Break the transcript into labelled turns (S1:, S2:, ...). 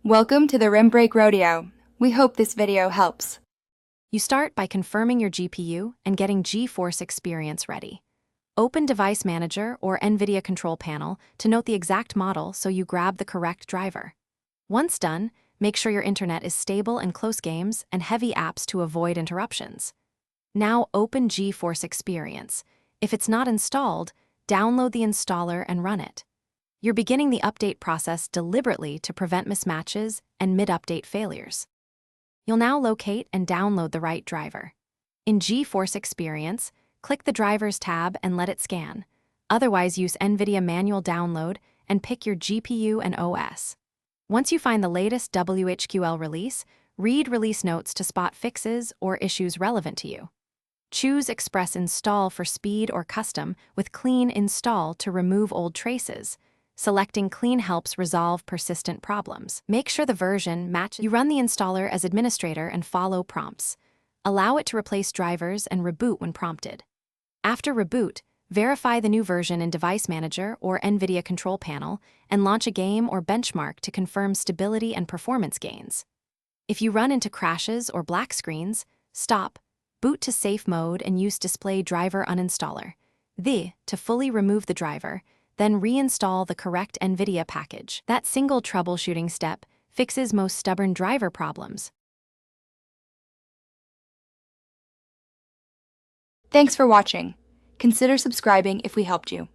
S1: Welcome to the Rim Break Rodeo. We hope this video helps.
S2: You start by confirming your GPU and getting GeForce Experience ready. Open Device Manager or Nvidia Control Panel to note the exact model so you grab the correct driver. Once done, make sure your internet is stable and close games and heavy apps to avoid interruptions. Now open GeForce Experience. If it's not installed, download the installer and run it. You're beginning the update process deliberately to prevent mismatches and mid-update failures. You'll now locate and download the right driver. In GeForce Experience, click the Drivers tab and let it scan. Otherwise, use NVIDIA Manual Download and pick your GPU and OS. Once you find the latest WHQL release, read release notes to spot fixes or issues relevant to you. Choose Express Install for speed or custom with Clean Install to remove old traces. Selecting Clean helps resolve persistent problems. Make sure the version matches. You run the installer as administrator and follow prompts. Allow it to replace drivers and reboot when prompted. After reboot, verify the new version in Device Manager or NVIDIA Control Panel and launch a game or benchmark to confirm stability and performance gains. If you run into crashes or black screens, stop, boot to safe mode and use Display Driver Uninstaller. To fully remove the driver, then reinstall the correct NVIDIA package. That single troubleshooting step fixes most stubborn driver problems.
S1: Thanks for watching. Consider subscribing if we helped you.